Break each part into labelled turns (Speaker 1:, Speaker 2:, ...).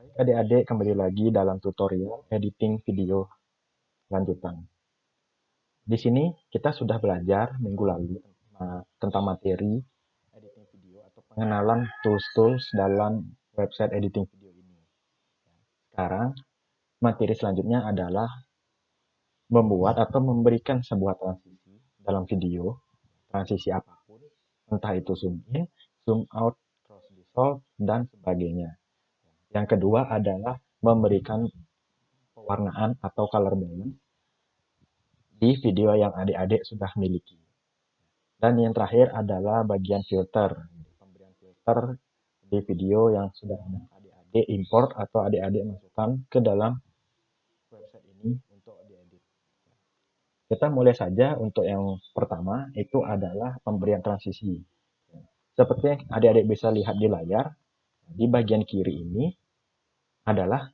Speaker 1: Baik adik-adik, kembali lagi dalam tutorial editing video lanjutan. Di sini kita sudah belajar minggu lalu tentang materi editing video atau pengenalan tools-tools dalam website editing video ini. Sekarang materi selanjutnya adalah membuat atau memberikan sebuah transisi dalam video, transisi apapun, entah itu zoom in, zoom out, cross dissolve, dan sebagainya. Yang kedua adalah memberikan pewarnaan atau color balance di video yang adik-adik sudah miliki. Dan yang terakhir adalah bagian filter. Pemberian filter di video yang sudah adik-adik import atau adik-adik masukkan ke dalam website ini untuk diedit. Kita mulai saja untuk yang pertama, itu adalah pemberian transisi. Seperti yang adik-adik bisa lihat di layar, di bagian kiri ini adalah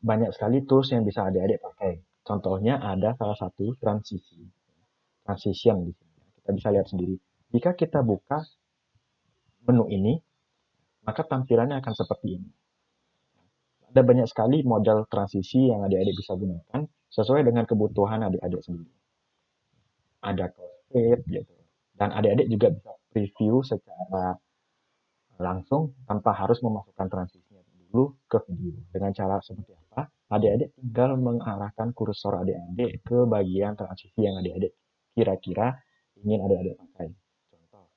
Speaker 1: banyak sekali tools yang bisa adik-adik pakai. Contohnya ada salah satu transition di sini. Kita bisa lihat sendiri. Jika kita buka menu ini, maka tampilannya akan seperti ini. Ada banyak sekali model transisi yang adik-adik bisa gunakan sesuai dengan kebutuhan adik-adik sendiri. Ada crossfade gitu. Dan adik-adik juga bisa preview secara langsung tanpa harus memasukkan transisinya dulu ke video. Dengan cara seperti apa? Adik-adik tinggal mengarahkan kursor adik-adik ke bagian transisi yang adik-adik kira-kira ingin adik-adik pakai. Contoh,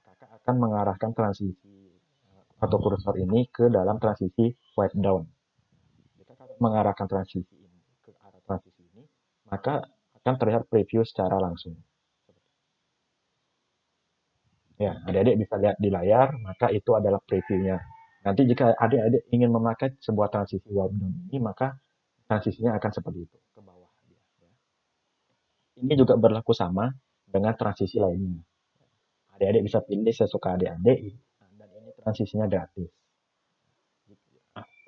Speaker 1: kakak akan mengarahkan transisi atau kursor ini ke dalam transisi wipe down. Jika kakak mengarahkan transisi ini ke arah transisi ini, maka akan terlihat preview secara langsung. Ya, adik-adik bisa lihat di layar, maka itu adalah previewnya. Nanti jika adik-adik ingin memakai sebuah transisi wipe down ini, maka transisinya akan seperti itu, ke bawah. Ini juga berlaku sama dengan transisi lainnya. Adik-adik bisa pilih sesuka adik-adik, dan ini transisinya gratis.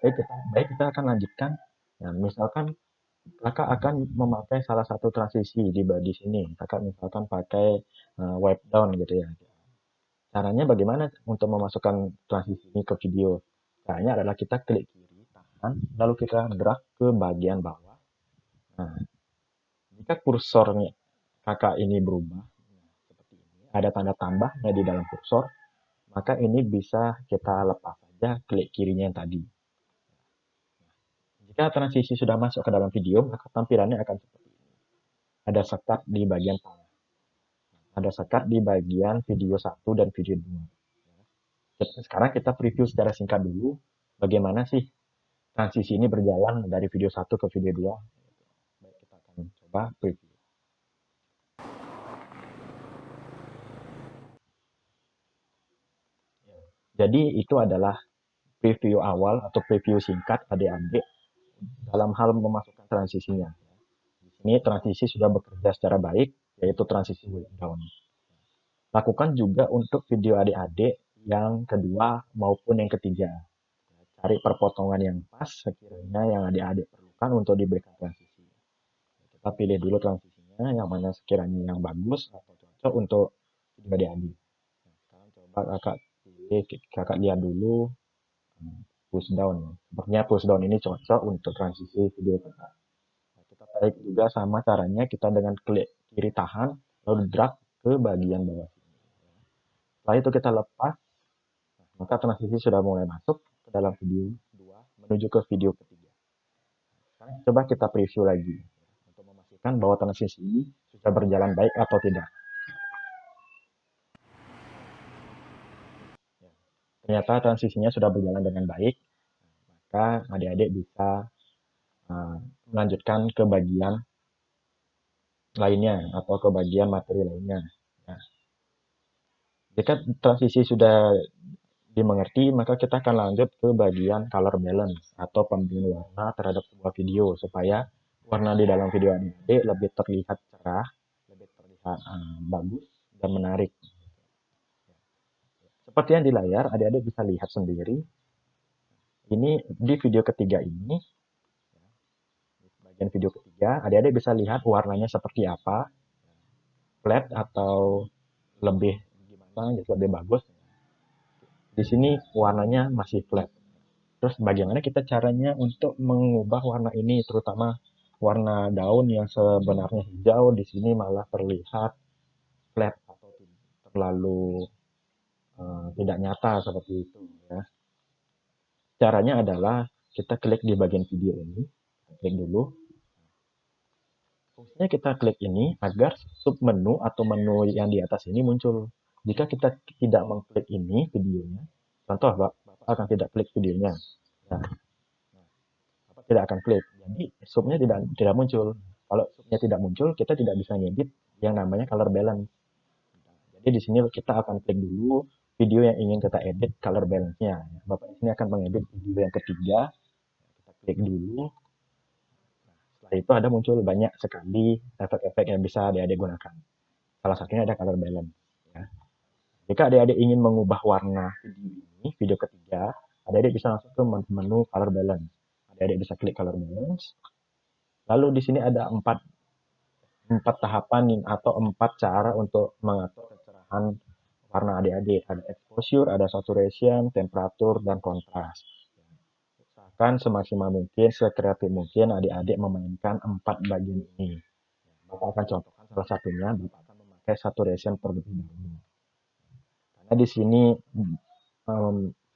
Speaker 1: Baik kita akan lanjutkan. Nah, misalkan kakak akan memakai salah satu transisi di sini. Kakak misalkan pakai wipe down gitu ya. Caranya bagaimana untuk memasukkan transisi ini ke video? Caranya adalah kita klik kiri, tahan, lalu kita drag ke bagian bawah. Nah, jika kursornya kakak ini berubah, seperti ini, ada tanda tambahnya di dalam kursor, maka ini bisa kita lepas saja klik kirinya yang tadi. Jika transisi sudah masuk ke dalam video, maka tampilannya akan seperti ini. Ada sekat di bagian tengah. Ada sekat di bagian video 1 dan video 2. Sekarang kita preview secara singkat dulu bagaimana sih transisi ini berjalan dari video 1 ke video 2. Baik, kita akan coba preview. Jadi itu adalah preview awal atau preview singkat adik-adik dalam hal memasukkan transisinya. Di sini transisi sudah bekerja secara baik, yaitu transisi wipe down. Lakukan juga untuk video adik-adik yang kedua maupun yang ketiga. Cari perpotongan yang pas sekiranya yang adik-adik perlukan untuk diberikan transisi. Kita pilih dulu transisinya, yang mana sekiranya yang bagus atau cocok untuk video adik-adik. Sekarang coba kakak pilih, kakak lihat dulu push down. Sepertinya push down ini cocok untuk transisi video kakak. Kita tarik juga sama caranya, kita dengan klik kiri tahan, lalu drag ke bagian bawah. Setelah itu kita lepas, maka transisi sudah mulai masuk ke dalam video 2 menuju ke video ketiga. Sekarang coba kita preview lagi untuk memastikan bahwa transisi ini sudah berjalan baik atau tidak. Ternyata transisinya sudah berjalan dengan baik, maka adik-adik bisa melanjutkan ke bagian lainnya atau ke bagian materi lainnya. Nah, jika transisi sudah dimengerti, maka kita akan lanjut ke bagian color balance atau pemberian warna terhadap sebuah video supaya warna di dalam video adik-adik lebih terlihat cerah, lebih terlihat bagus dan menarik. Seperti yang di layar, adik-adik bisa lihat sendiri. Ini di video ketiga ini, bagian video ketiga, adik-adik bisa lihat warnanya seperti apa, flat atau lebih gimana, lebih bagus. Di sini warnanya masih flat. Terus bagaimana kita caranya untuk mengubah warna ini, terutama warna daun yang sebenarnya hijau di sini malah terlihat flat atau terlalu tidak nyata seperti itu ya. Caranya adalah kita klik di bagian video ini, klik dulu. Fungsinya kita klik ini agar sub menu atau menu yang di atas ini muncul. Jika kita tidak mengklik ini videonya, contoh Bapak akan tidak klik videonya. Nah, Bapak tidak akan klik. Jadi subnya tidak muncul. Kalau subnya tidak muncul, kita tidak bisa ngedit yang namanya color balance. Jadi di sini kita akan klik dulu video yang ingin kita edit color balance-nya. Bapak di sini akan mengedit video yang ketiga. Kita klik dulu. Setelah itu ada muncul banyak sekali efek-efek yang bisa adik-adik gunakan. Salah satunya ada color balance. Ya. Jika adik-adik ingin mengubah warna video ini, video ketiga, adik-adik bisa langsung ke menu color balance. Adik-adik bisa klik color balance. Lalu di sini ada empat tahapan atau empat cara untuk mengatur kecerahan warna adik-adik. Ada exposure, ada saturation, temperatur, dan kontras. Usahakan semaksimal mungkin, sekreatif mungkin adik-adik memainkan empat bagian ini. Bapak akan contohkan salah satunya, Bapak akan memakai saturation terlebih dahulu. Karena di sini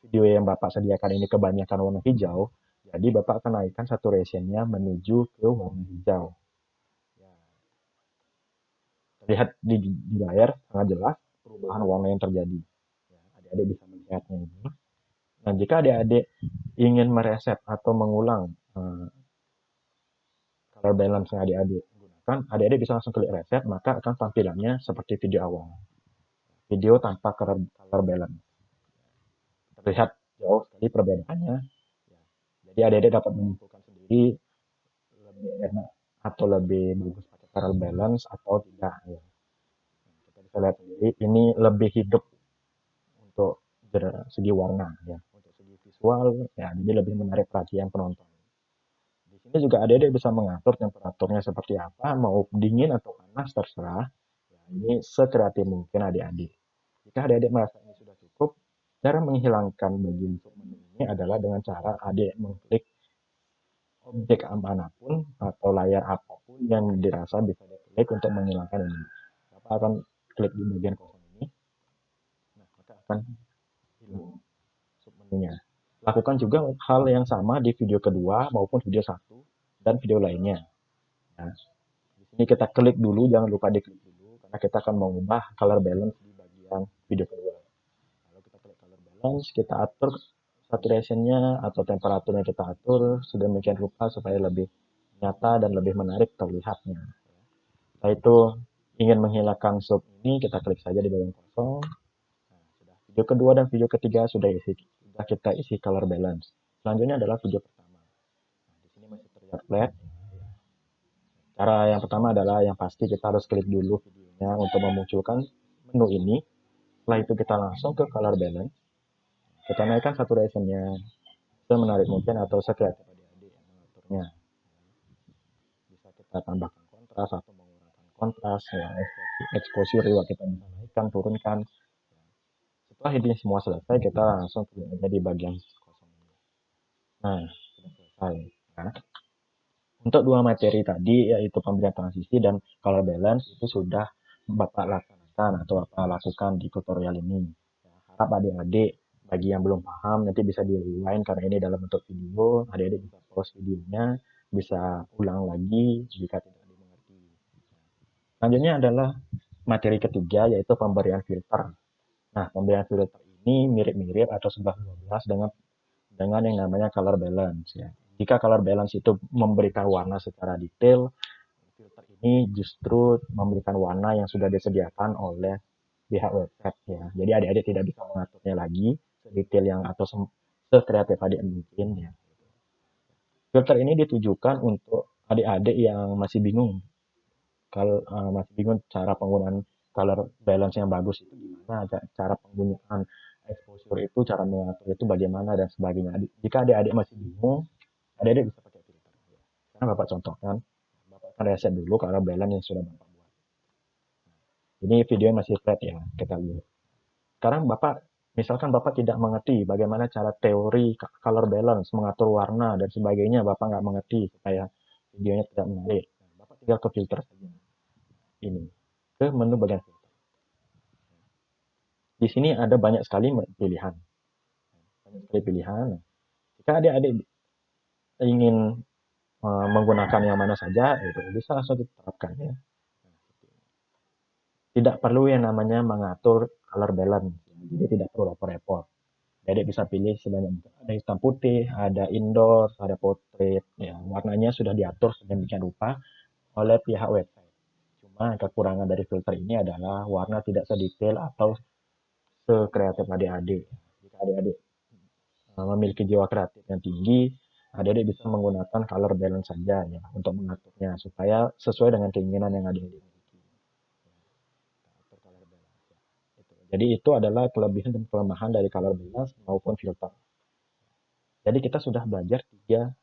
Speaker 1: video yang Bapak sediakan ini kebanyakan warna hijau, jadi Bapak akan naikkan saturation-nya menuju ke warna hijau. Terlihat di layar sangat jelas perubahan warna yang terjadi. Adik-adik bisa melihatnya ini. Nah, jika adik-adik ingin mereset atau mengulang color balance yang adik-adik gunakan, adik-adik bisa langsung klik reset, maka akan tampilannya seperti video awal. Video tanpa color balance. Terlihat jauh sekali perbedaannya. Jadi adik-adik dapat menyimpulkan sendiri lebih enak atau lebih bagus pakai color balance atau tidak. Ya. Kita bisa lihat sendiri, ini lebih hidup untuk segi warna. Ya. Untuk segi visual, ya, jadi lebih menarik perhatian penonton. Di sini juga adik-adik bisa mengatur temperaturnya seperti apa, mau dingin atau panas terserah. Ya, ini sekreatif mungkin adik-adik. Jika adik-adik merasa ini sudah cukup, cara menghilangkan bagian menu ini adalah dengan cara adik mengklik objek manapun atau layar apapun yang dirasa bisa diklik untuk menghilangkan ini. Bapak akan klik di bagian kosong ini, nah maka akan hilang submenunya. Lakukan juga hal yang sama di video kedua maupun video satu dan video lainnya. Nah, di sini kita klik dulu, jangan lupa diklik dulu karena kita akan mengubah color balance di bagian video kedua. Lalu kita klik color balance, kita atur saturation-nya atau temperaturnya kita atur sedemikian rupa supaya lebih nyata dan lebih menarik terlihatnya. Setelah itu ingin menghilangkan sub ini, kita klik saja di bagian kosong. Nah, sudah video kedua dan video ketiga sudah kita isi color balance. Selanjutnya adalah video pertama. Nah, di sini masih terlihat flat. Cara yang pertama adalah yang pasti kita harus klik dulu videonya untuk memunculkan menu ini. Setelah itu kita langsung ke color balance. Kita naikkan saturation-nya semenarik mungkin atau sekreatif adik-adik yang mengaturnya. Bisa kita tambahkan kontras atau mengurangkan kontras, ya, exposure juga kita bisa naikkan, turunkan. Setelah ini semua selesai, kita langsung klik aja di bagian kosong ini. Nah, sudah selesai. Nah, untuk dua materi tadi, yaitu pemberian transisi dan color balance, itu sudah Bapak laksanakan atau Bapak lakukan di tutorial ini. Ya, harap adik-adik bagi yang belum paham nanti bisa di rewind karena ini dalam bentuk video, adik-adik bisa pause videonya, bisa ulang lagi jika tidak dimengerti. Selanjutnya adalah materi ketiga yaitu pemberian filter. Nah, pemberian filter ini mirip-mirip atau 11-12 dengan yang namanya color balance ya. Jika color balance itu memberikan warna secara detail, filter ini justru memberikan warna yang sudah disediakan oleh pihak website ya. Jadi adik-adik tidak bisa mengaturnya lagi sedetail yang atau sekreatif adik mungkin ya. Filter ini ditujukan untuk adik-adik yang masih bingung. Kalau masih bingung cara penggunaan color balance yang bagus itu gimana, cara penggunaan exposure itu, cara mengatur itu bagaimana dan sebagainya. Jika adik-adik masih bingung, adik-adik bisa pakai filter. Sekarang Bapak contohkan, Bapak akan reset dulu color balance yang sudah Bapak buat. Ini video masih flat ya, kita lihat. Sekarang Bapak Misalkan Bapak tidak mengerti bagaimana cara teori color balance, mengatur warna, dan sebagainya, Bapak nggak mengerti supaya videonya tidak menarik. Nah, Bapak tinggal ke filter saja. Ini, ke menu bagian filter. Di sini ada banyak sekali pilihan. Banyak sekali pilihan. Jika adik-adik ingin menggunakan yang mana saja, itu bisa langsung diterapkan ya. Tidak perlu yang namanya mengatur color balance. Jadi tidak perlu repot-repot. Jadi bisa pilih sebanyak ada hitam putih, ada indoor, ada portrait. Ya, warnanya sudah diatur sedemikian rupa oleh pihak website. Cuma kekurangan dari filter ini adalah warna tidak sedetail atau sekreatif adik-adik. Jika adik-adik memiliki jiwa kreatif yang tinggi, adik-adik bisa menggunakan color balance saja ya untuk mengaturnya supaya sesuai dengan keinginan yang adik-adik miliki. Jadi itu adalah kelebihan dan kelemahan dari color balance maupun filter. Jadi kita sudah belajar tiga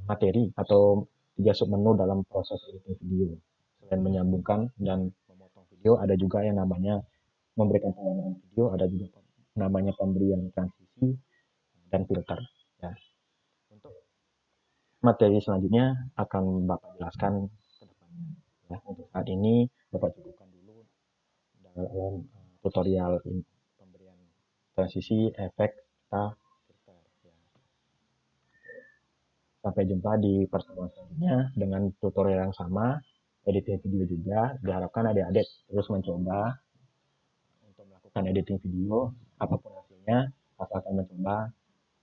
Speaker 1: materi atau tiga submenu dalam proses editing video. Selain menyambungkan dan memotong video, ada juga yang namanya memberikan pewarnaan video, ada juga namanya pemberian transisi dan filter. Ya. Untuk materi selanjutnya akan Bapak jelaskan ke depannya. Ya, untuk saat ini Bapak cukupkan dulu dalam tutorial pemberian transisi, efek, serta filter. Ya. Sampai jumpa di pertemuan selanjutnya dengan tutorial yang sama, editing video juga. Diharapkan adik-adik terus mencoba untuk melakukan editing video, apapun hasilnya, asalkan mencoba,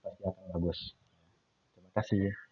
Speaker 1: pasti akan bagus. Terima kasih.